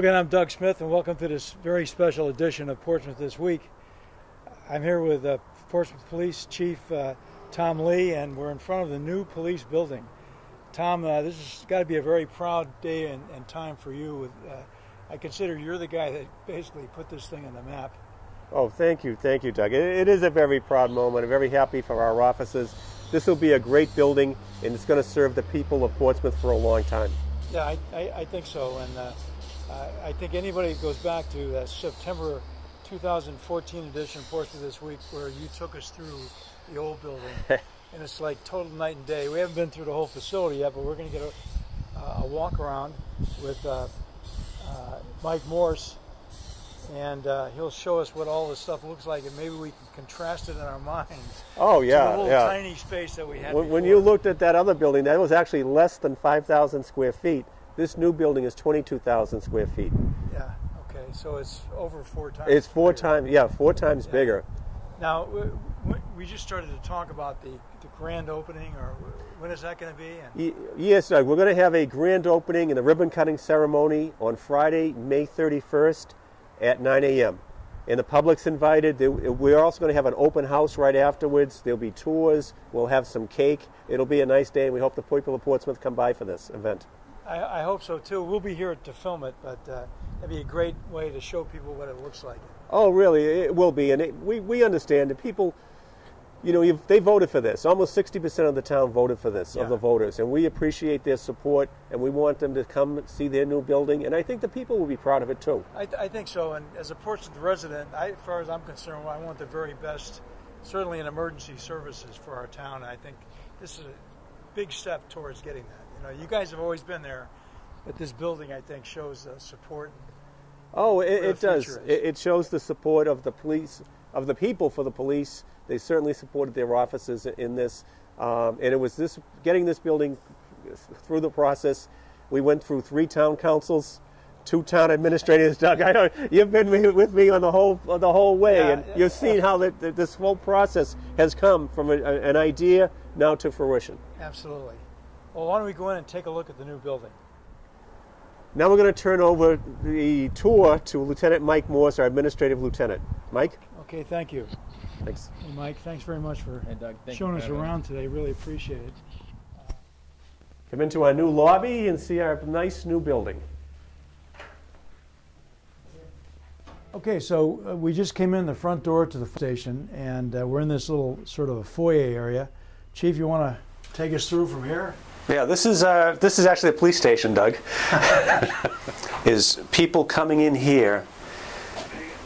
again, I'm Doug Smith, and welcome to this very special edition of Portsmouth This Week. I'm here with Portsmouth Police Chief Tom Lee, and we're in front of the new police building. Tom, this has got to be a very proud day and time for you. I consider you're the guy that basically put this thing on the map. Oh, thank you, Doug. It is a very proud moment. I'm very happy for our officers. This will be a great building, and it's going to serve the people of Portsmouth for a long time. Yeah, I think so, and I think anybody that goes back to that September 2014 edition of Portsmouth This Week, where you took us through the old building, and it's like total night and day. We haven't been through the whole facility yet, but we're going to get a walk around with Mike Morse, and he'll show us what all this stuff looks like, and maybe we can contrast it in our minds. Oh yeah, to the little tiny space that we had before. When you looked at that other building, that was actually less than 5,000 square feet. This new building is 22,000 square feet. Yeah. Okay. So it's over 4 times. It's four times bigger. Now, we just started to talk about the grand opening, or when is that going to be? Yes, Doug. We're going to have a grand opening and a ribbon cutting ceremony on Friday, May 31st at 9 a.m. And the public's invited. We're also going to have an open house right afterwards. There'll be tours. We'll have some cake. It'll be a nice day, and we hope the people of Portsmouth come by for this event. I hope so too. We'll be here to film it, but that'd be a great way to show people what it looks like. Oh, really? It will be, and we understand that people, you know, they voted for this. Almost 60% of the town voted for this, of the voters, and we appreciate their support, and we want them to come see their new building, and I think the people will be proud of it too. I think so, and as a Portsmouth resident, as far as I'm concerned, I want the very best, certainly in emergency services for our town, and I think this is a big step towards getting that. You know, you guys have always been there, but this building, I think, shows the support. Oh, it does. It shows the support of the police, of the people for the police. They certainly supported their officers in this, and it was getting this building through the process. We went through 3 town councils, 2 town administrators. Doug, I know you've been with me on the whole way, and you've seen how this whole process has come from an idea now to fruition. Absolutely. Well, why don't we go in and take a look at the new building? Now we're going to turn over the tour to Lieutenant Mike Morse, our administrative lieutenant. Mike? Okay, thank you. Thanks. Hey, Mike, thanks very much for Doug, showing us around today. Really appreciate it. Come into our new lobby and see our nice new building. Okay, so we just came in the front door to the station, and we're in this little sort of a foyer area. Chief, you want to take us through from here? Yeah, this is actually a police station, Doug. Is people coming in here,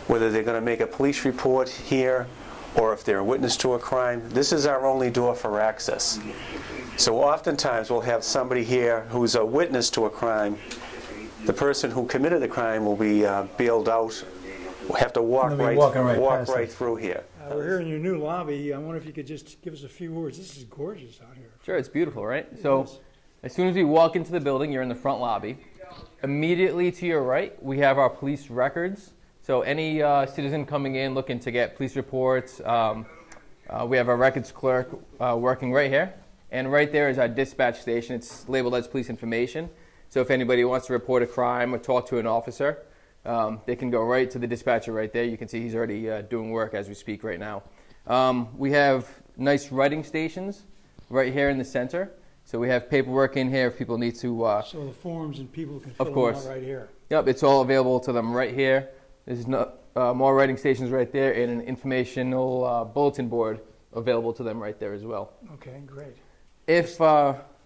whether they're going to make a police report here or if they're a witness to a crime, this is our only door for access. So oftentimes we'll have somebody here who's a witness to a crime. The person who committed the crime will be bailed out. We'll have to walk right through here. We're here in your new lobby. I wonder if you could just give us a few words. This is gorgeous out here. Sure, it's beautiful, right? So as soon as we walk into the building, you're in the front lobby. Immediately to your right, we have our police records. So any citizen coming in looking to get police reports, we have our records clerk working right here. And right there is our dispatch station. It's labeled as police information. So if anybody wants to report a crime or talk to an officer, they can go right to the dispatcher right there. You can see he's already doing work as we speak right now. We have nice writing stations right here in the center. So we have paperwork in here if people need to... so the forms and people can fill them out right here. Yep, it's all available to them right here. There's more writing stations right there and an informational bulletin board available to them right there as well. Okay, great. If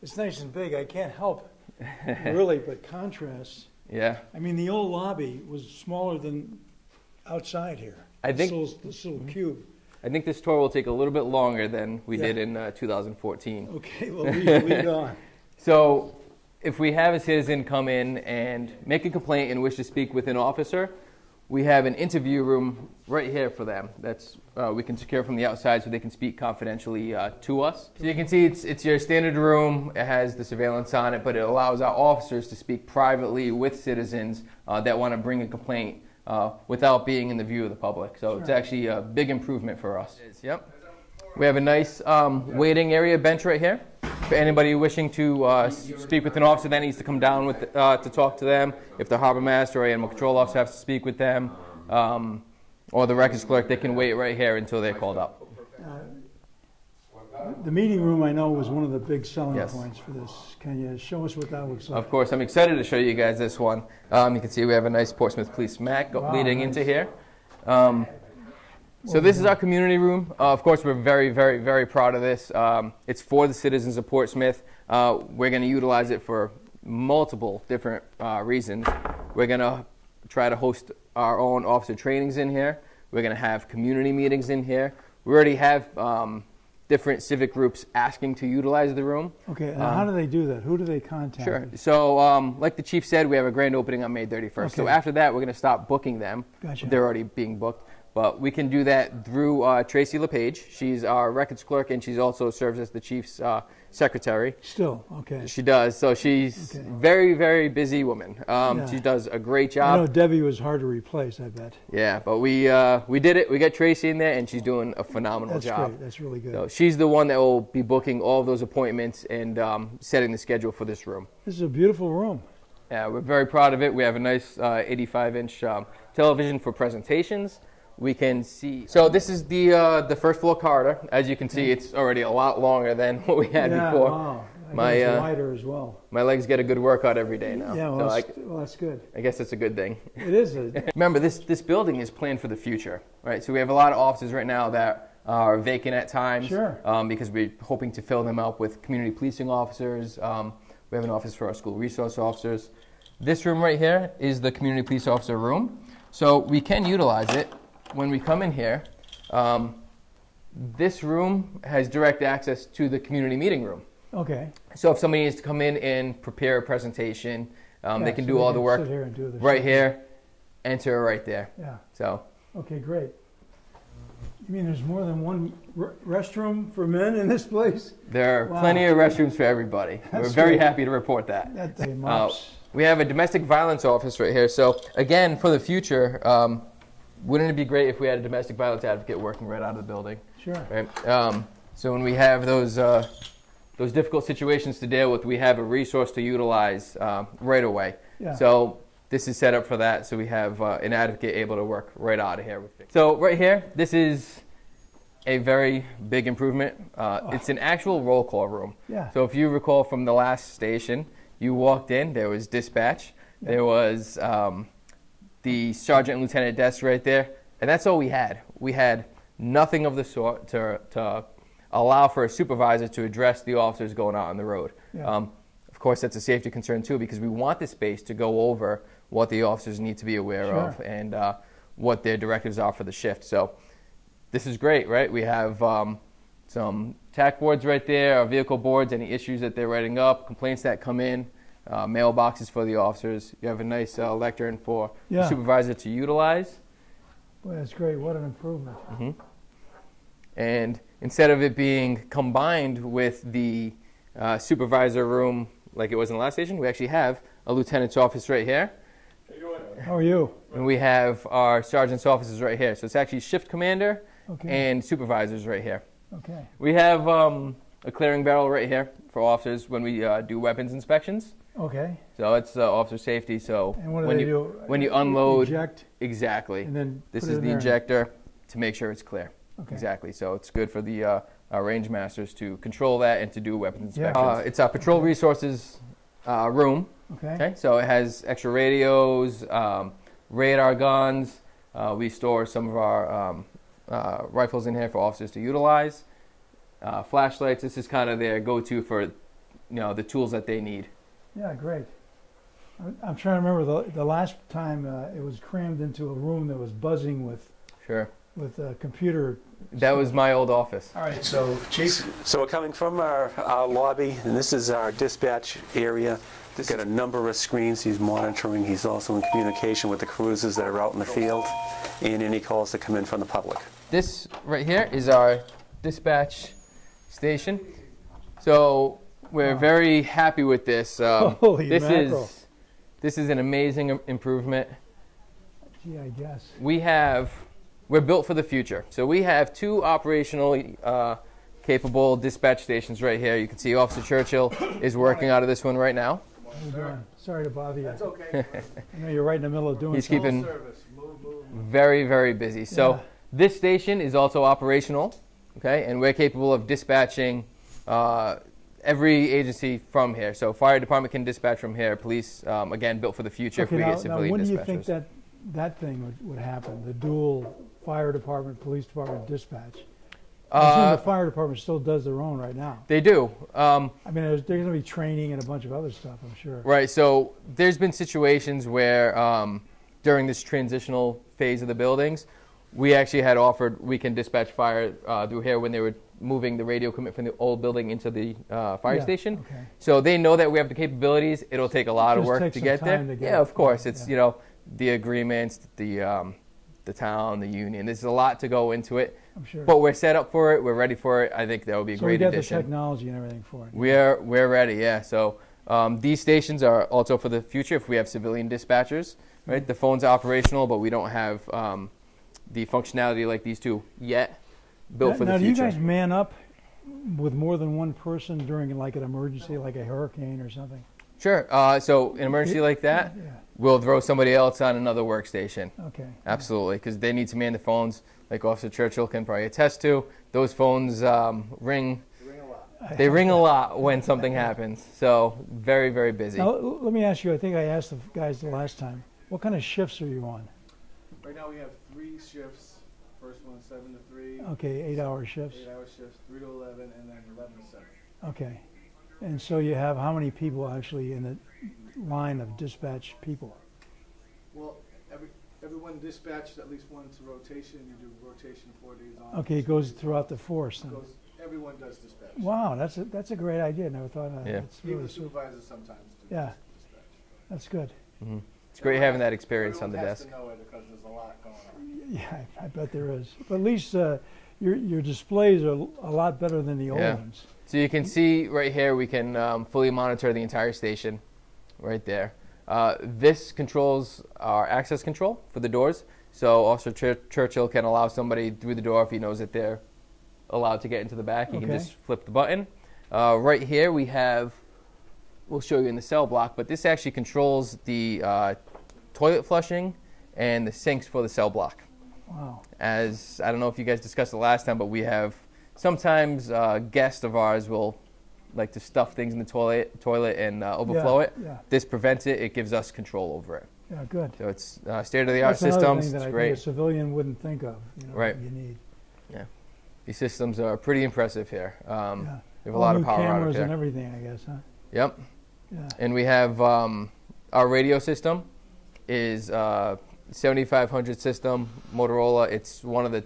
it's nice and big. I can't help really but contrast. Yeah. I mean, the old lobby was smaller than outside here. I think this little cube. I think this tour will take a little bit longer than we did in 2014. Okay, well, lead on. So if we have a citizen come in and make a complaint and wish to speak with an officer, we have an interview room right here for them. That's we can secure from the outside so they can speak confidentially to us. So you can see it's your standard room. It has the surveillance on it, but it allows our officers to speak privately with citizens that want to bring a complaint without being in the view of the public. So it's actually a big improvement for us. Yep. We have a nice waiting area bench right here. for anybody wishing to speak with an officer that needs to come down with to talk to them. If the harbor master or animal control officer has to speak with them, or the records clerk, they can wait right here until they're called up. The meeting room, I know, was one of the big selling Yes. points for this. Can you show us what that looks like? Of course, I'm excited to show you guys this one. You can see we have a nice Portsmouth Police map leading nice. into here. So this is our community room. Of course, we're very, very, very proud of this. It's for the citizens of Portsmouth. We're going to utilize it for multiple different reasons. We're going to try to host our own officer trainings in here. We're going to have community meetings in here. We already have different civic groups asking to utilize the room. Okay, and how do they do that? Who do they contact? Sure. So, like the chief said, we have a grand opening on May 31st. Okay. So after that, we're going to stop booking them. Gotcha. They're already being booked. But we can do that through Tracy LePage. She's our records clerk, and she also serves as the chief's secretary. Still, okay. She does. So she's Okay. very, very busy woman. Yeah. She does a great I know job. Debbie was hard to replace, I bet. Yeah, but we did it. We got Tracy in there, and she's doing a phenomenal That's job. great. That's really good. So she's the one that will be booking all of those appointments and setting the schedule for this room. This is a beautiful room. Yeah, we're very proud of it. We have a nice 85-inch television for presentations. We can see. So this is the first floor corridor. As you can see, it's already a lot longer than what we had before. Wow. My wider as well. my legs get a good workout every day now. Yeah, so well, that's good. I guess that's a good thing. It is. Remember, this building is planned for the future, right? So we have a lot of offices right now that are vacant at times. Sure. Because we're hoping to fill them up with community policing officers. We have an office for our school resource officers. This room right here is the community police officer room. So we can utilize it when we come in here. This room has direct access to the community meeting room. Okay. So if somebody needs to come in and prepare a presentation, they can do all the work sit here and do this. right here, enter right there. Yeah. So Okay, great. You mean there's more than one restroom for men in this place? there are Wow. plenty of restrooms for everybody. We're That's very great. happy to report that. That mops. We have a domestic violence office right here. So again, for the future, wouldn't it be great if we had a domestic violence advocate working right out of the building? Sure. Right? So when we have those difficult situations to deal with, we have a resource to utilize right away. Yeah. So this is set up for that. So we have an advocate able to work right out of here. So right here, this is a very big improvement. It's an actual roll call room. Yeah. So if you recall from the last station, you walked in, there was dispatch, there was the sergeant and lieutenant desk right there, and that's all we had. We had nothing of the sort to allow for a supervisor to address the officers going out on the road. Yeah. Of course, that's a safety concern too, because we want the space to go over what the officers need to be aware Sure. of and what their directives are for the shift. So this is great, right? We have some TAC boards right there, our vehicle boards, any issues that they're writing up, complaints that come in, mailboxes for the officers. You have a nice lectern for Yeah. the supervisor to utilize. Boy, that's great. What an improvement. And instead of it being combined with the supervisor room like it was in the last station, we actually have a lieutenant's office right here. How are you? And we have our sergeant's offices right here. So it's actually shift commander Okay. and supervisors right here. Okay. We have a clearing barrel right here for officers when we do weapons inspections. Okay. So it's officer safety. So And what do when they you do? when you unload, Eject exactly. and then This put it is in the there. injector to make sure it's clear. Okay. Exactly. So it's good for the our range masters to control that and to do weapons Yeah. inspections. It's our patrol resources room. Okay. Okay. So it has extra radios, radar guns. We store some of our rifles in here for officers to utilize. Flashlights. This is kind of their go-to for the tools that they need. Yeah, great. I'm trying to remember the last time it was crammed into a room that was buzzing with Sure. computer. That was my old office. All right, so Chief. So we're coming from our lobby, and this is our dispatch area. He's got a number of screens he's monitoring. He's also in communication with the cruisers that are out in the field and any calls that come in from the public. This right here is our dispatch station. So we're very happy with this. Holy mackerel. This is an amazing improvement. Gee, I guess. We're built for the future. So we have two operational capable dispatch stations right here. You can see Officer Churchill is working out of this one right now. How you doing? Sorry to bother you. That's okay. I know you're right in the middle of doing He's something. keeping very, very busy. So this station is also operational, okay, and we're capable of dispatching every agency from here. So fire department can dispatch from here. Police, again, built for the future if we get civilian now when dispatchers. do you think that thing would happen, the dual fire department, police department dispatch? I assume the fire department still does their own right now. They do. I mean, there's going to be training and a bunch of other stuff, I'm sure. Right, so there's been situations where during this transitional phase of the buildings, we actually had offered we can dispatch fire through here when they were moving the radio equipment from the old building into the fire station. Okay. So they know that we have the capabilities. It'll take a lot of work to get there. Yeah, of course. It's, you know, the agreements, the town, the union. There's a lot to go into it. I'm sure. But we're set up for it. We're ready for it. I think that would be a great addition. So we got the technology and everything for it. We're ready, yeah. So these stations are also for the future if we have civilian dispatchers, right? The phone's operational, but we don't have the functionality like these two yet built for the future. Now, do you guys man up with more than one person during like an emergency, like a hurricane or something? Sure. So an emergency like that, we'll throw somebody else on another workstation. Okay. Absolutely, because they need to man the phones, like Officer Churchill can probably attest to. Those phones ring. They ring a lot when something happens. So very, very busy. Now, let me ask you, I think I asked the guys the last time, what kind of shifts are you on? Right now we have 3 shifts. First one 7 to 3. Okay, 8-hour shifts. 8-hour shifts, 3 to 11, and then 11 to 7. Okay. And so you have how many people actually in the line of dispatch people? Well, everyone dispatched at least once a rotation. You do rotation 4 days on. Okay, it goes throughout the force then. Everyone does dispatch. Wow, that's a great idea. Never thought of that. Yeah. It's really Even the supervisors sometimes do dispatch. That's good. Mm-hmm. It's great having that experience on the desk. Everyone has to know it because there's a lot going on. Yeah, I bet there is. But at least your displays are a lot better than the old ones. So you can see right here, we can fully monitor the entire station right there. This controls our access control for the doors. So Officer Churchill can allow somebody through the door if he knows that they're allowed to get into the back. He can just flip the button. Right here we have, we'll show you in the cell block, but this actually controls the toilet flushing and the sinks for the cell block. Wow. As, I don't know if you guys discussed it last time, but we have, sometimes guests of ours will like to stuff things in the toilet and overflow it. Yeah. This prevents it. It gives us control over it. Yeah, good. So it's state-of-the-art systems. That's another it's thing that great. I think a civilian wouldn't think of. You know, right. You need. Yeah. These systems are pretty impressive here. We have a All lot new of power out cameras here. and everything, I guess, huh? Yep. Yeah. And we have our radio system is 7500 system, Motorola. It's one of the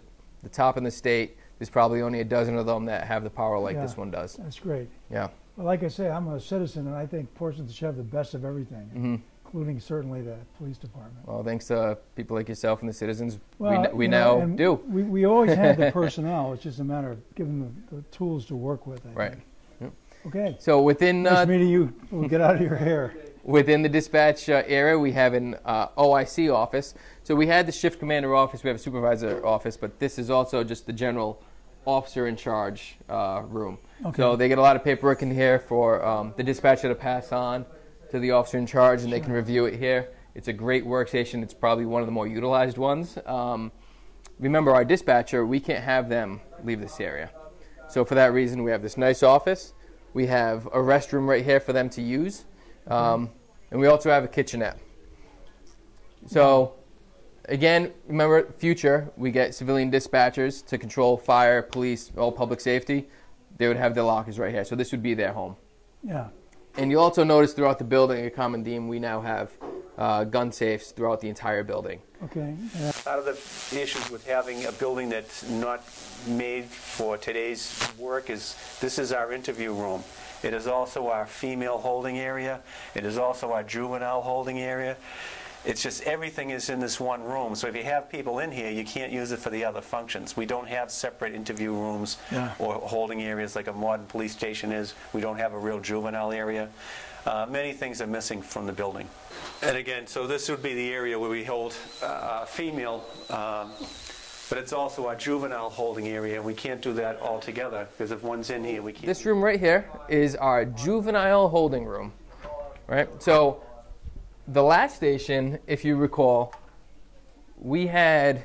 top in the state. There's probably only a dozen of them that have the power like this one does. That's great. Yeah. Well, like I say, I'm a citizen, and I think Portsmouth should have the best of everything, including certainly the police department. Well, thanks to people like yourself and the citizens, Well, we now do. We always had the personnel. It's just a matter of giving them the tools to work with. I think. Yep. Okay. So within Nice meeting you. We'll get out of your hair. Within the dispatch area, we have an OIC office. So we had the shift commander office, we have a supervisor office, but this is also just the general officer in charge room. Okay. So they get a lot of paperwork in here for the dispatcher to pass on to the officer in charge, and they can review it here. It's a great workstation. It's probably one of the more utilized ones. Remember, our dispatcher, we can't have them leave this area. So for that reason, we have this nice office. We have a restroom right here for them to use. And we also have a kitchenette. So, again, remember, future, we get civilian dispatchers to control fire, police, all public safety. They would have their lockers right here. So this would be their home. Yeah. And you'll also notice throughout the building, a common theme, we now have gun safes throughout the entire building. Okay. Part of the issues with having a building that's not made for today's work is this is our interview room. It is also our female holding area. It is also our juvenile holding area. It's just everything is in this one room. So if you have people in here, you can't use it for the other functions. We don't have separate interview rooms or holding areas like a modern police station is. We don't have a real juvenile area. Many things are missing from the building. And again, so this would be the area where we hold female but it's also our juvenile holding area, and we can't do that all together, because if one's in here, we can't. This room right here is our juvenile holding room, right? So the last station, if you recall, we had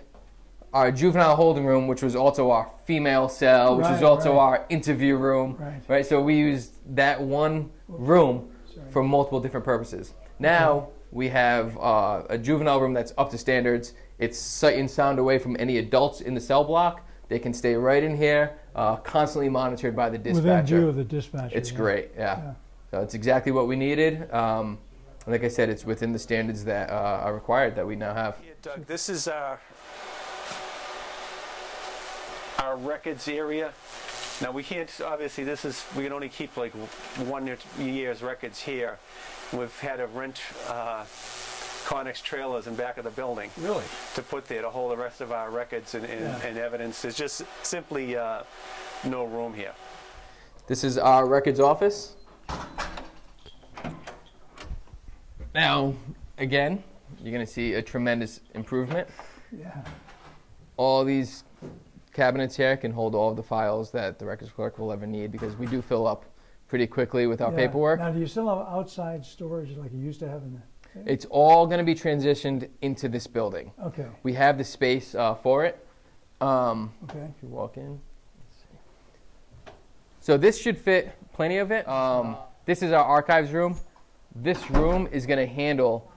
our juvenile holding room, which was also our female cell, which was also our interview room, right? So we used that one room for multiple different purposes. Now we have a juvenile room that's up to standards. It's sight and sound away from any adults in the cell block. They can stay right in here, constantly monitored by the dispatcher. Within view of the dispatcher. It's great, yeah. So it's exactly what we needed. Like I said, it's within the standards that are required that we now have. Yeah, Doug, this is our records area. Now we can't, obviously we can only keep like 1 year's records here. We've had to rent Connex trailers in back of the building. Really? To put there to hold the rest of our records and evidence. There's just simply no room here. This is our records office. Now, again, you're going to see a tremendous improvement. Yeah. All these cabinets here can hold all of the files that the records clerk will ever need, because we do fill up pretty quickly with our paperwork. Now, do you still have outside storage like you used to have in the... It's all going to be transitioned into this building. Okay. We have the space for it. Okay. If you walk in, let's see. So this should fit plenty of it. This is our archives room. This room is going to handle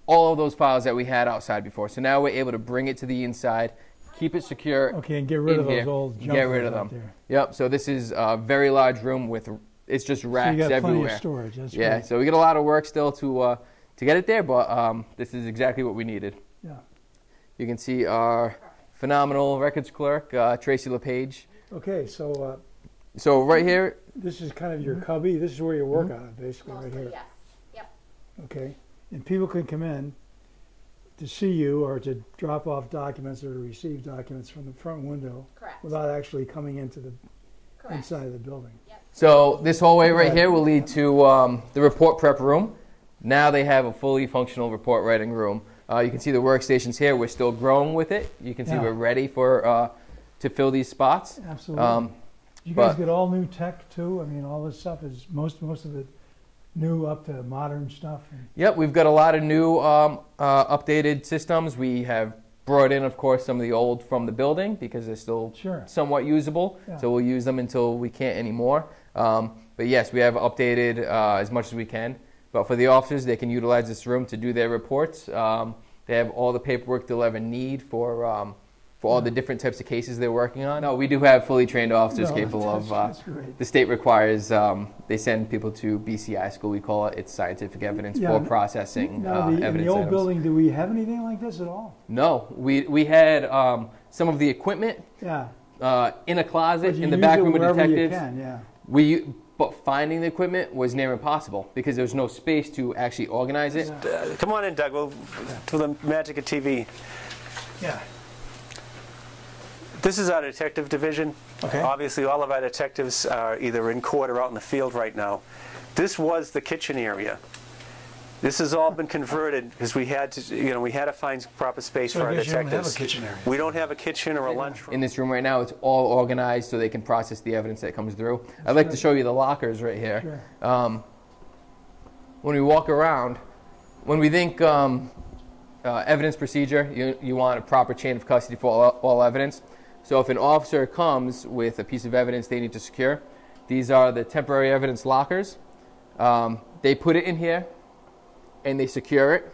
all of those files that we had outside before. So now we're able to bring it to the inside, keep it secure. Okay, and get rid of those old junk. Get rid of them. There. Yep. So this is a very large room with it's just racks so you got everywhere. Plenty of storage. That's great. So we get a lot of work still to get it there, but this is exactly what we needed. Yeah. You can see our phenomenal records clerk, Tracy LePage. Okay, so right here. This is kind of your cubby. This is where you work on it, basically, right here. Yes. Yep. Okay, and people can come in to see you or to drop off documents or to receive documents from the front window. Correct. Without actually coming into the inside of the building. Yep. So this hallway right here will lead to the report prep room. Now they have a fully functional report writing room. You can see the workstations here. We're still growing with it. You can see we're ready for to fill these spots. Absolutely. You guys get all new tech too? I mean, all this stuff is most of it new, up to modern stuff. Yep, we've got a lot of new updated systems. We have brought in, of course, some of the old from the building because they're still somewhat usable. Yeah. So we'll use them until we can't anymore. But yes, we have updated as much as we can. But for the officers, they can utilize this room to do their reports. They have all the paperwork they'll ever need for all the different types of cases they're working on. No, we do have fully trained officers capable of. The state requires they send people to BCI school. We call it. It's scientific evidence for processing evidence. In the old building, do we have anything like this at all? No, we had some of the equipment. In a closet in the back room of detectives. But finding the equipment was near impossible because there was no space to actually organize it. Come on in, Doug. For the magic of TV. Yeah. This is our detective division. Okay. Obviously, all of our detectives are either in court or out in the field right now. This was the kitchen area. This has all been converted because we had to find proper space for our detectives. You don't have a kitchen area. We don't have a kitchen or a lunchroom. In this room right now, it's all organized so they can process the evidence that comes through. I'd like to show you the lockers right here. Sure. When we walk around, when we think evidence procedure, you want a proper chain of custody for all evidence. So if an officer comes with a piece of evidence they need to secure, these are the temporary evidence lockers. They put it in here and they secure it.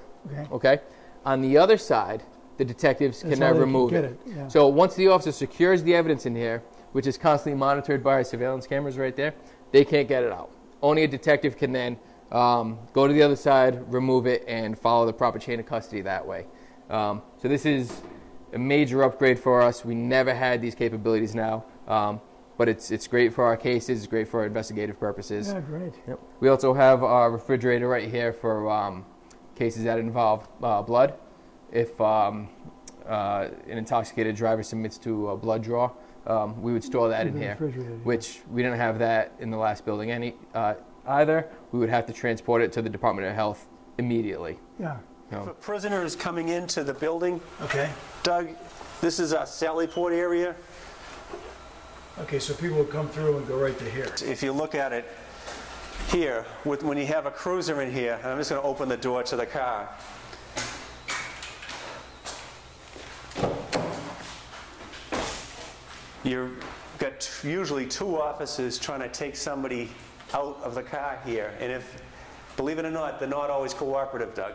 Okay. On the other side, the detectives can now remove it. So once the officer secures the evidence in here, which is constantly monitored by our surveillance cameras right there, they can't get it out. Only a detective can then go to the other side, remove it, and follow the proper chain of custody that way. So this is a major upgrade for us. We never had these capabilities now. But it's great for our cases. It's great for our investigative purposes. Yeah, great. Yep. We also have our refrigerator right here for cases that involve blood. If an intoxicated driver submits to a blood draw, we would store that in here, which we didn't have that in the last building either. We would have to transport it to the Department of Health immediately. Yeah. If a prisoner is coming into the building, Okay. Doug, this is our Sally Port area. Okay, so people will come through and go right to here. If you look at it here, when you have a cruiser in here, and I'm just going to open the door to the car. You've got usually two officers trying to take somebody out of the car here, and if, believe it or not, they're not always cooperative, Doug.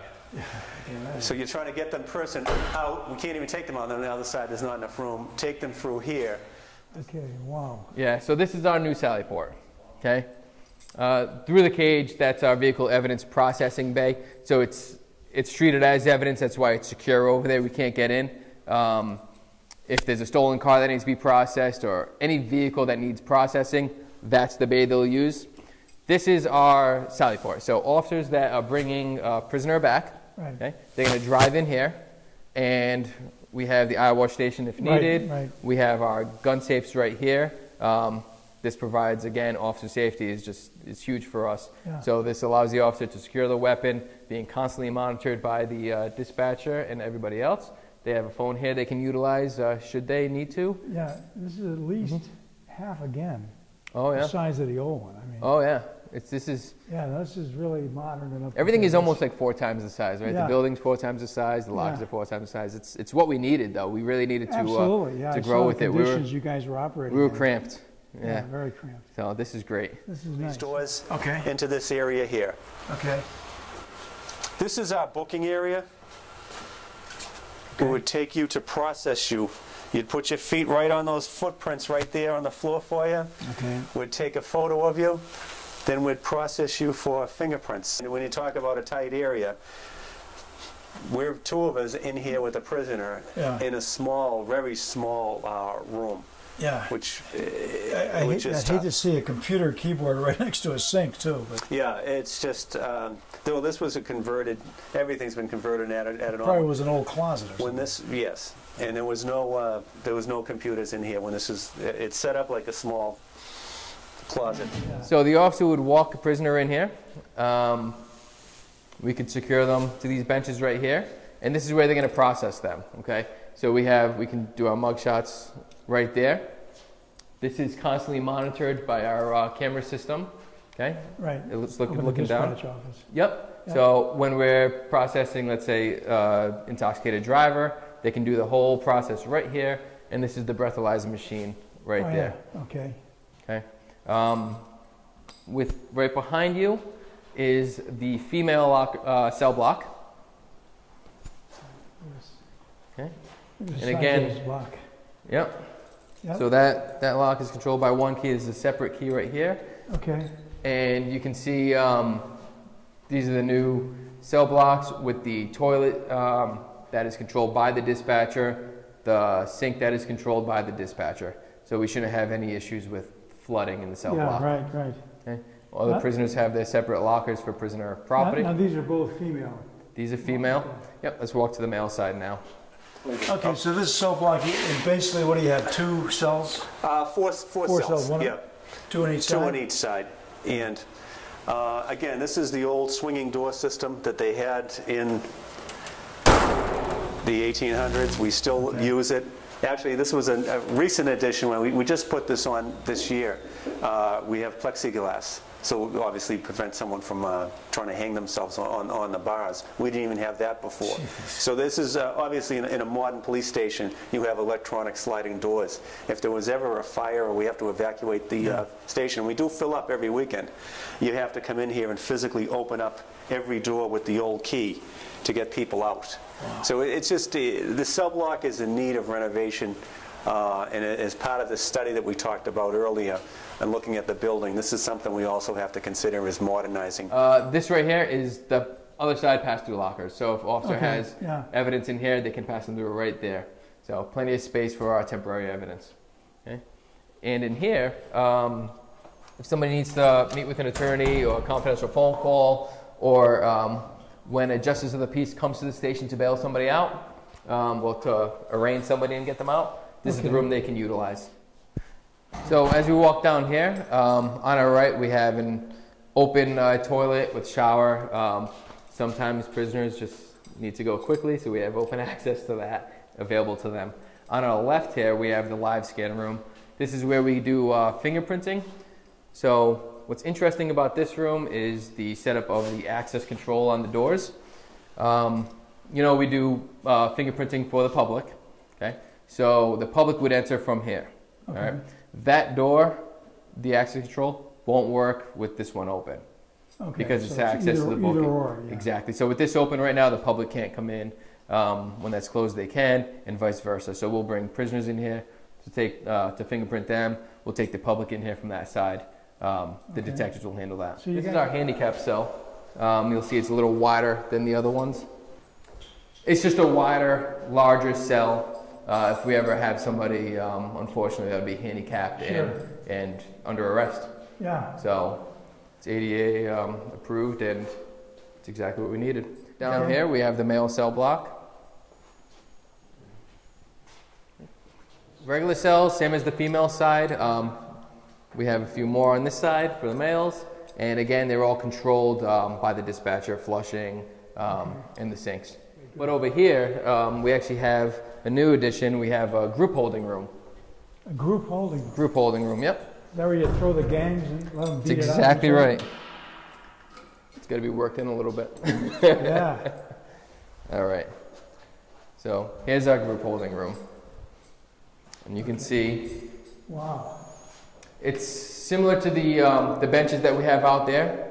So you're trying to get them person out. We can't even take them out on the other side. There's not enough room. Take them through here. Okay, wow. Yeah, so this is our new Sally Port, okay? Through the cage, that's our vehicle evidence processing bay. So it's treated as evidence. That's why it's secure over there. We can't get in. If there's a stolen car that needs to be processed or any vehicle that needs processing, that's the bay they'll use. This is our Sally Port. So officers that are bringing a prisoner back, Right. okay, they're going to drive in here, and we have the eye wash station if needed. Right. We have our gun safes right here. This provides, again, officer safety is huge for us. Yeah. So this allows the officer to secure the weapon, being constantly monitored by the dispatcher and everybody else. They have a phone here they can utilize should they need to. Yeah, this is at least half again. Oh yeah. The size of the old one. I mean. Oh yeah. This is. Yeah, this is really modern enough. Everything is almost like 4 times the size, right? Yeah. The building's 4 times the size. The lockers Yeah. are 4 times the size. It's what we needed though. We really needed to Absolutely, yeah. to I grow saw with the it. conditions you guys were operating. We were in. cramped. Yeah. Very cramped. So this is great. This is These nice. doors Okay. into this area here. Okay. This is our booking area. We would take you to process you. You'd put your feet right on those footprints right there on the floor for you. Okay. We'd take a photo of you. Then we'd process you for fingerprints. And when you talk about a tight area, we're 2 of us in here with a prisoner in a small, very small room. Yeah. Which I is hate tough. to see a computer keyboard right next to a sink too. But Yeah, it's just, though this was a converted, everything's been converted at an probably was an old closet or When something. this, yes, and there was no computers in here when this is, it's set up like a small closet. So the officer would walk a prisoner in here. We could secure them to these benches right here, and this is where they're going to process them. Okay, so we can do our mug shots right there. This is constantly monitored by our camera system. Okay, Right. it's Over the looking down. dispatch office. Yep. So when we're processing, let's say, intoxicated driver, they can do the whole process right here, and this is the breathalyzer machine right Oh, there. yeah. Okay. Okay. With right behind you is the female cell block. Okay. There's And a again- sideways block. Yep. Yep. So that lock is controlled by one key. There's a separate key right here, Okay. and you can see these are the new cell blocks with the toilet that is controlled by the dispatcher, the sink that is controlled by the dispatcher. So we shouldn't have any issues with flooding in the cell Yeah. block. Right. Okay. All the prisoners have their separate lockers for prisoner property. Now these are both female. These are female. Yep. Let's walk to the male side now. Okay, so this cell block, and basically, what do you have? 2 cells? 4 cells. One, Yeah, 2 on each 2 side. on each side. And again, this is the old swinging door system that they had in the 1800s. We still use it. Actually, this was a recent addition. When we just put this on this year. We have plexiglass, so obviously prevent someone from trying to hang themselves on the bars. We didn't even have that before. So this is obviously in a modern police station, you have electronic sliding doors. If there was ever a fire or we have to evacuate the station, we do fill up every weekend. You have to come in here and physically open up every door with the old key to get people out. Wow. So it's just, the cell block is in need of renovation, and as part of the study that we talked about earlier and looking at the building, this is something we also have to consider as modernizing. This right here is the other side pass-through lockers. So if officer has evidence in here, they can pass them through right there. So plenty of space for our temporary evidence. Okay. And in here, if somebody needs to meet with an attorney or a confidential phone call, or when a justice of the peace comes to the station to bail somebody out, to arraign somebody and get them out, this is the room they can utilize. So as we walk down here, on our right we have an open toilet with shower. Sometimes prisoners just need to go quickly, so we have open access to that available to them. On our left here, we have the live scan room. This is where we do fingerprinting. So what's interesting about this room is the setup of the access control on the doors. You know, we do fingerprinting for the public, okay? So the public would enter from here, all right? That door, the access control, won't work with this one open. Okay, because it's access to the booking. Yeah. Exactly. So with this open right now, the public can't come in. When that's closed, they can, and vice versa. So we'll bring prisoners in here to fingerprint them. We'll take the public in here from that side. The detectives will handle that. So this is our handicap cell. You'll see it's a little wider than the other ones. It's just a wider, larger cell. If we ever have somebody, unfortunately, that would be handicapped and under arrest. Yeah. So it's ADA approved, and it's exactly what we needed. Down here, we have the male cell block. Regular cells, same as the female side. We have a few more on this side for the males. And again, they're all controlled by the dispatcher, flushing, and the sinks. But over here, we actually have a new addition. We have a group holding room. A group holding room? Group holding room, yep. Is that where you throw the gangs and let them beat it out? That's exactly right. It's got to be worked in a little bit. Yeah. All right. So here's our group holding room. And you can see. Wow. It's similar to the benches that we have out there,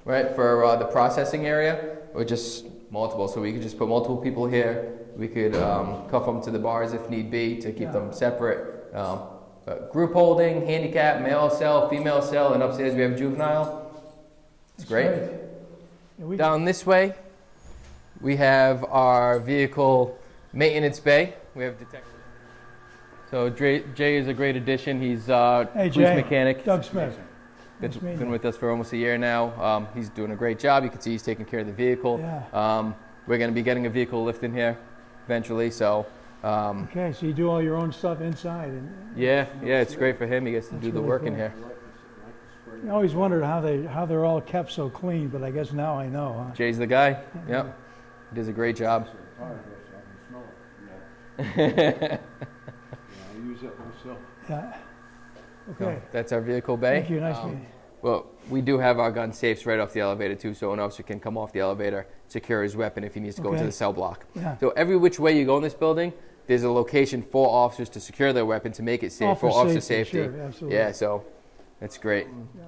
right, for the processing area, or just multiple. So we could just put multiple people here. We could cuff them to the bars if need be to keep them separate. Group holding, handicap, male cell, female cell, and upstairs we have juvenile. It's great. Down this way, we have our vehicle maintenance bay. We have detectives. So Jay is a great addition. He's police mechanic. Doug Smith. Been with us for almost a year now. He's doing a great job. You can see he's taking care of the vehicle. Yeah. We're going to be getting a vehicle lift in here eventually. So. Okay, so you do all your own stuff inside. Yeah, it's great for him. He gets to do the work in here. I always wondered how they're all kept so clean, but I guess now I know. Huh? Jay's the guy. Yep, he does a great job. I use it myself. Yeah. Okay. So that's our vehicle bay. Thank you. Nice meeting you. Well, we do have our gun safes right off the elevator too, so an officer can come off the elevator, secure his weapon if he needs to go into the cell block. Yeah. So every which way you go in this building, there's a location for officers to secure their weapon to make it safe for officer safety. Sure, absolutely. Yeah, so that's great. Yeah.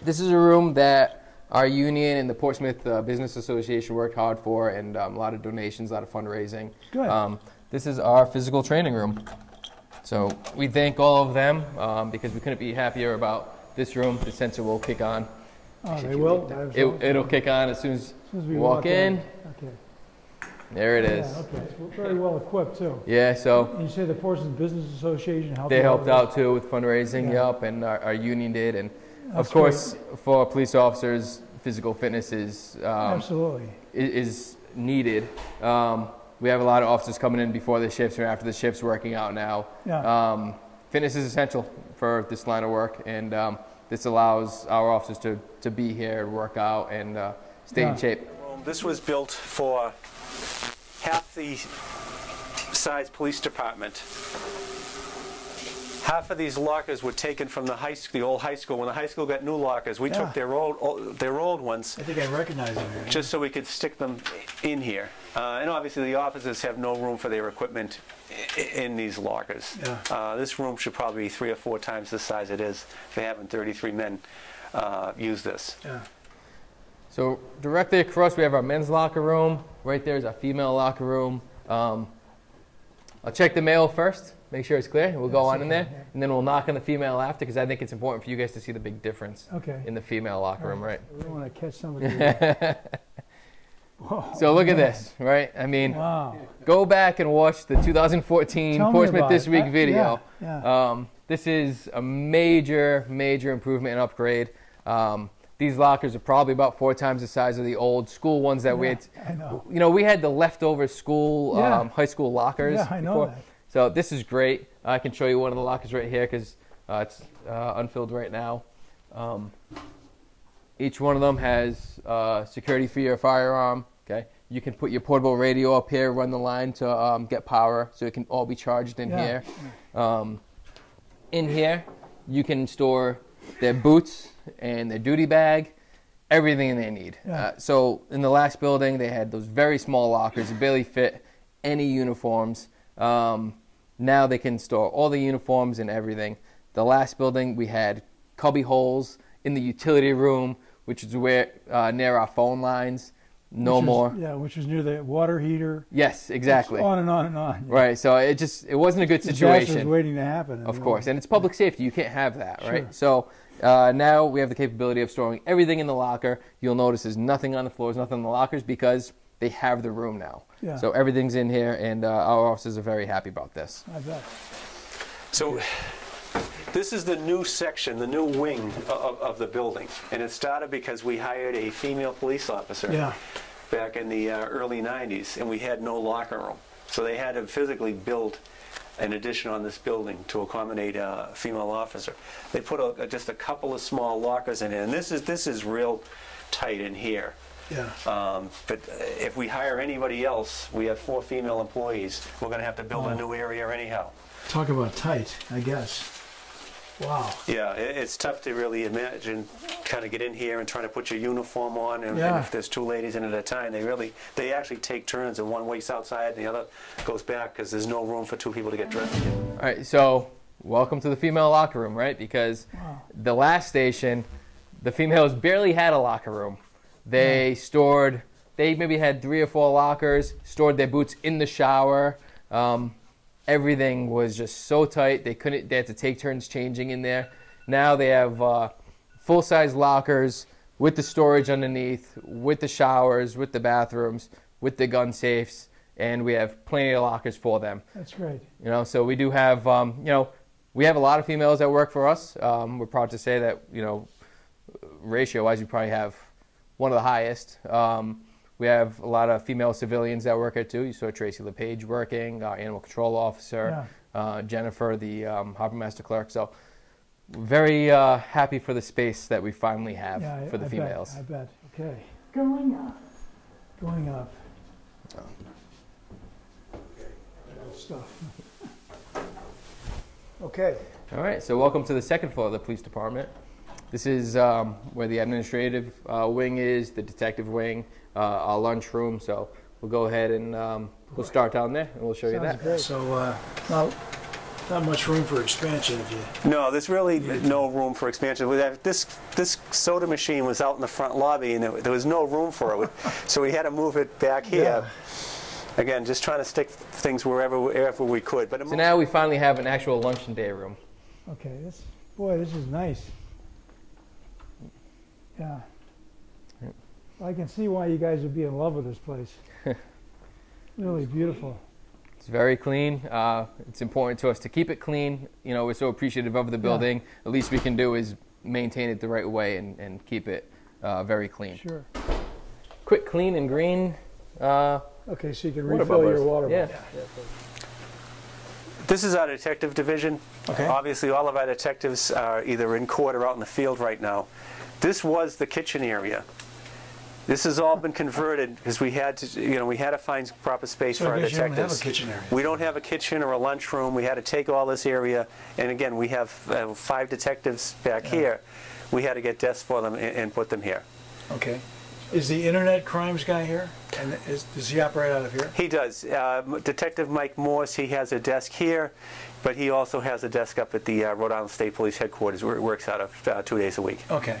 This is a room that our union and the Portsmouth Business Association worked hard for, and a lot of donations, a lot of fundraising. Good. This is our physical training room. So we thank all of them because we couldn't be happier about this room. The sensor will kick on. Oh, they will? It'll kick on as soon as we walk in. Okay. There it is. Yeah, okay. So we're very well equipped too. Yeah, so. And you say the Portsmouth Business Association helped? They helped out too with fundraising, and our union did. And of course, for police officers, physical fitness is absolutely is needed. We have a lot of officers coming in before the shifts or after the shifts working out now. Yeah. Fitness is essential for this line of work, and this allows our officers to be here, work out, and stay in shape. This was built for half the size police department. Half of these lockers were taken from the old high school. When the high school got new lockers, we took their old ones. I think I recognize them here. Just so we could stick them in here. And obviously the officers have no room for their equipment in these lockers. Yeah. This room should probably be 3 or 4 times the size it is for having 33 men use this. Yeah. So directly across we have our men's locker room. Right there is our female locker room. I'll check the male first, make sure it's clear. We'll go on in there, and then we'll knock on the female after, because I think it's important for you guys to see the big difference in the female locker room, right? We don't want to catch somebody. Whoa, so look at this, right? I mean, go back and watch the 2014 Portsmouth This Week video. This is a major, major improvement and upgrade. These lockers are probably about 4 times the size of the old school ones that we had. I know. You know, we had the leftover school, high school lockers. Yeah, I know before. that. So this is great. I can show you one of the lockers right here because it's unfilled right now. Each one of them has security for your firearm. Okay, You can put your portable radio up here, run the line to get power, so it can all be charged in here. In here, you can store their boots and their duty bag, everything they need. So in the last building, they had those very small lockers that barely fit any uniforms. Now they can store all the uniforms and everything. The last building, we had cubby holes in the utility room, which is where near our phone lines. Which was near the water heater. Yes, exactly. On and on and on. Right, so it wasn't a good situation. Disaster was waiting to happen. Of course, and it's public safety. You can't have that, right? So now we have the capability of storing everything in the locker. You'll notice there's nothing on the floors, nothing in the lockers, because they have the room now. So everything's in here, and our officers are very happy about this. I bet. So this is the new section, the new wing of the building. And it started because we hired a female police officer back in the early 90s, and we had no locker room. So they had to physically build an addition on this building to accommodate a female officer. They put just a couple of small lockers in it, and this is real tight in here. But if we hire anybody else, we have 4 female employees, we're going to have to build a new area anyhow. Talk about tight, I guess. Wow. Yeah, it's tough to really imagine, kind of get in here and trying to put your uniform on, and if there's 2 ladies in at a time, they actually take turns, and one waits outside and the other goes back because there's no room for 2 people to get dressed in. All right, so welcome to the female locker room, right? Because the last station, the females barely had a locker room. They maybe had 3 or 4 lockers, stored their boots in the shower. Everything was just so tight. They had to take turns changing in there. Now they have full-size lockers with the storage underneath, with the showers, with the bathrooms, with the gun safes, and we have plenty of lockers for them. That's great. So we do have, we have a lot of females that work for us. We're proud to say that, ratio-wise, we probably have one of the highest. We have a lot of female civilians that work here too. You saw Tracy LePage working, our animal control officer, Jennifer, the harbor master clerk. So very happy for the space that we finally have for the females. I bet. Okay. Going up. Going up. Stuff. Okay. All right. So welcome to the second floor of the police department. This is where the administrative wing is, the detective wing, our lunchroom. So we'll go ahead and we'll start down there, and we'll show you that. Great. So not much room for expansion. No, there's really no room for expansion. This soda machine was out in the front lobby, and there was no room for it. So we had to move it back here. Again, just trying to stick things wherever we could. But so now we finally have an actual lunch and day room. Okay. This is nice. Yeah. I can see why you guys would be in love with this place. Really beautiful. It's very clean. It's important to us to keep it clean. We're so appreciative of the building. The least we can do is maintain it the right way and keep it very clean. Sure. Quick, clean, and green. Okay, so you can refill your water bottle. This is our detective division. Okay. Obviously, all of our detectives are either in court or out in the field right now. This was the kitchen area. This has all been converted because we had to find proper space for our detectives. You don't have a kitchen area. We don't have a kitchen or a lunchroom. We had to take all this area, and again, we have 5 detectives back here. We had to get desks for them and put them here. Okay. Is the internet crimes guy here? And does he operate out of here? He does. Detective Mike Morse, he has a desk here, but he also has a desk up at the Rhode Island State Police headquarters where he works out of 2 days a week. Okay.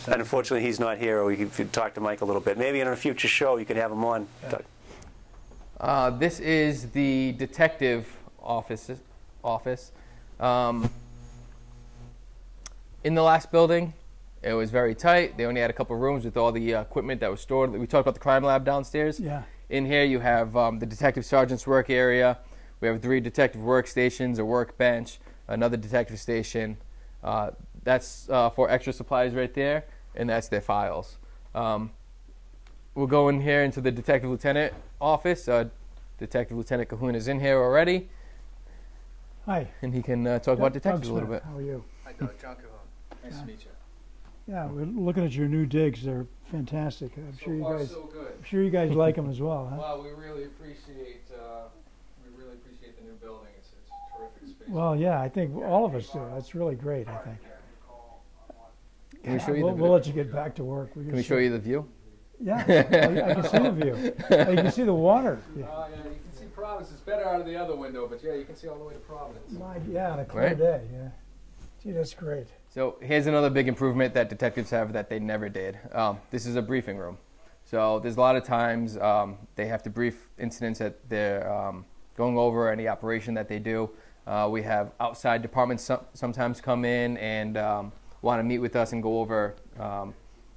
And unfortunately, he's not here, or we could talk to Mike a little bit. Maybe in a future show, you could have him on. This is the detective office. In the last building, it was very tight. They only had a couple rooms with all the equipment that was stored. We talked about the crime lab downstairs. Yeah. In here, you have the detective sergeant's work area. We have 3 detective workstations, a workbench, another detective station. That's for extra supplies right there, and that's their files. We'll go in here into the detective lieutenant office. Detective Lieutenant Cahoon is in here already. Hi. And he can talk about detectives a little bit. How are you? Hi, Doug. John Cahoon. Nice to meet you. Yeah, we're looking at your new digs. They're fantastic. I'm sure you guys. So good. I'm sure you guys like them as well, huh? Well, we really appreciate the new building. It's a terrific space. Well, yeah, I think all of us do. That's really great. I think. Can we show you We'll let you get back to work. Can we show you the view? Yeah, I can see the view. You can see the water. Yeah. Yeah, you can see Providence. It's better out of the other window, but yeah, you can see all the way to Providence. Yeah, on a clear day. Yeah. Gee, that's great. So here's another big improvement that detectives have that they never did. This is a briefing room. So there's a lot of times they have to brief incidents that they're going over, any operation that they do. We have outside departments sometimes come in and want to meet with us and go over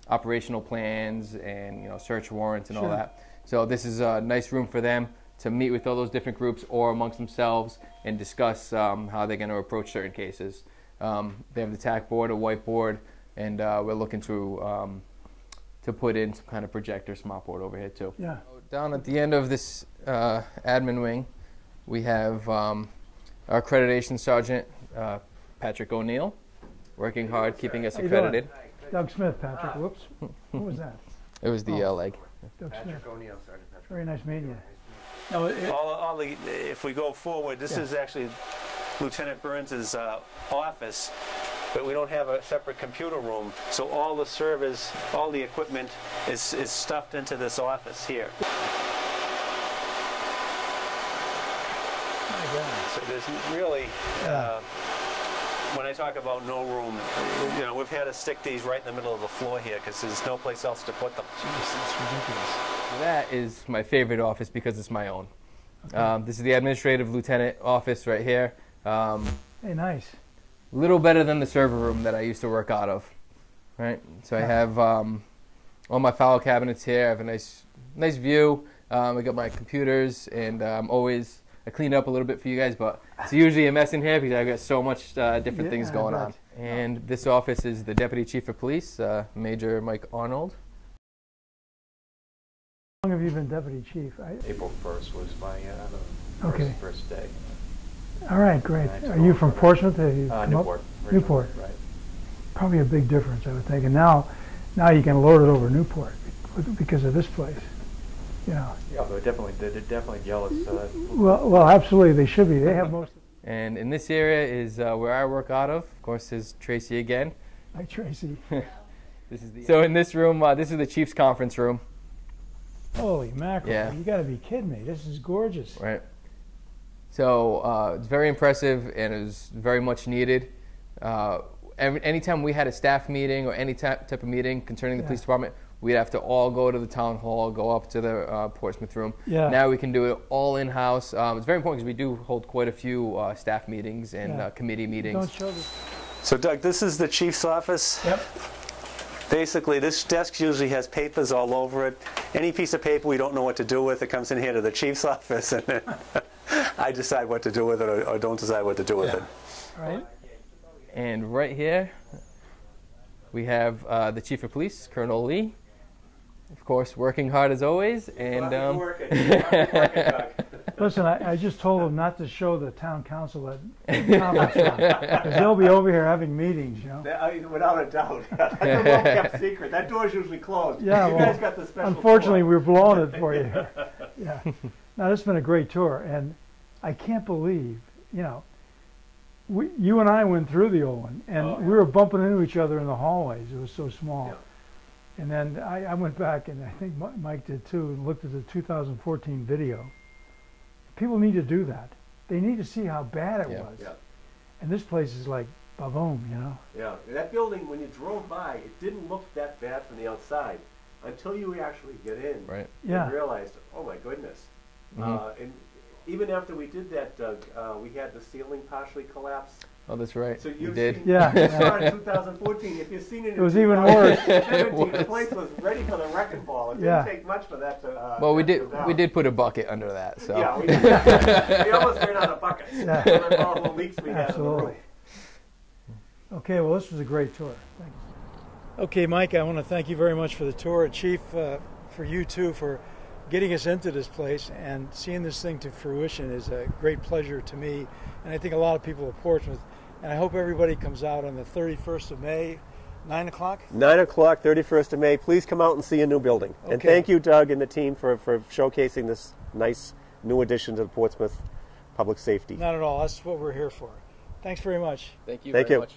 operational plans and search warrants and all that. So this is a nice room for them to meet with all those different groups or amongst themselves and discuss how they're going to approach certain cases. They have the tack board, a whiteboard, and we're looking to put in some kind of projector smart board over here too. Yeah. Down at the end of this admin wing, we have our accreditation sergeant, Patrick O'Neill, working hard, keeping us accredited. Doug Smith, Patrick. Whoops. What was that? It was the leg. Doug Smith. Patrick O'Neill, Sergeant Patrick. Very nice meeting you. No, If we go forward, this is actually Lieutenant Burns' office, but we don't have a separate computer room, so all the servers, all the equipment is stuffed into this office here. my God. So there's really, when I talk about no room, we've had to stick these right in the middle of the floor here because there's no place else to put them. Jeez, that's ridiculous. That is my favorite office because it's my own. Okay. This is the administrative lieutenant office right here. Hey, nice. A little better than the server room that I used to work out of, right? So I have all my file cabinets here. I have a nice view. I got my computers, and I cleaned up a little bit for you guys, but it's usually a mess in here because I've got so much different things going on. And this office is the Deputy Chief of Police, Major Mike Arnold. How long have you been Deputy Chief? April 1st was my first day. All right, great. Are you from Portsmouth? Newport. Newport. Right. Probably a big difference, I would think. And now you can load it over Newport because of this place. Yeah, they're definitely jealous. Well, absolutely, they should be. They have most. And in this area is where I work out of. Of course, is Tracy again. Hi, Tracy. So in this room, this is the Chief's conference room. Holy mackerel! Yeah. You got to be kidding me. This is gorgeous. Right. So it's very impressive and it was very much needed. Anytime we had a staff meeting or any type of meeting concerning the police department, we'd have to all go to the town hall, go up to the Portsmouth room. Yeah. Now we can do it all in-house. It's very important because we do hold quite a few staff meetings and committee meetings. Don't show this. So Doug, this is the chief's office. Yep. Basically, this desk usually has papers all over it. Any piece of paper we don't know what to do with, it comes in here to the chief's office, and then I decide what to do with it or don't decide what to do with it. Right. And right here, we have the Chief of Police, Colonel Lee. Of course, working hard as always. And listen, I just told them not to show the town council at conference room because they'll be over here having meetings, Without a doubt. That's a well-kept secret. That door's usually closed. Yeah, you guys got the special unfortunately, tour. we're blowing it for you. Yeah. Now, this has been a great tour, and I can't believe, you and I went through the old one, and we were bumping into each other in the hallways. It was so small. Yeah. And then I went back, and I think Mike did too, and looked at the 2014 video. People need to do that. They need to see how bad it was. Yeah. And this place is like, ba-boom, Yeah, that building, when you drove by, it didn't look that bad from the outside until you actually get in and realized, oh my goodness. Mm-hmm. And even after we did that, Doug, we had the ceiling partially collapse. Oh, that's right. So you did. You saw it in 2014. If you've seen it in even worse. 2017, the place was ready for the wrecking ball. It didn't take much for that to. Well, we did put a bucket under that. So. Yeah, we did. We almost ran out of buckets. Yeah. For all the leaks we had on the roof. Okay, well, this was a great tour. Thank you. Okay, Mike, I want to thank you very much for the tour, and Chief, for you too, for getting us into this place and seeing this thing to fruition is a great pleasure to me, and I think a lot of people of Portsmouth. And I hope everybody comes out on the 31st of May. 9 o'clock? 9 o'clock, 31st of May. Please come out and see a new building. Okay. And thank you, Doug, and the team for showcasing this nice new addition to the Portsmouth Public Safety. Not at all. That's what we're here for. Thanks very much. Thank you Thank very you. much.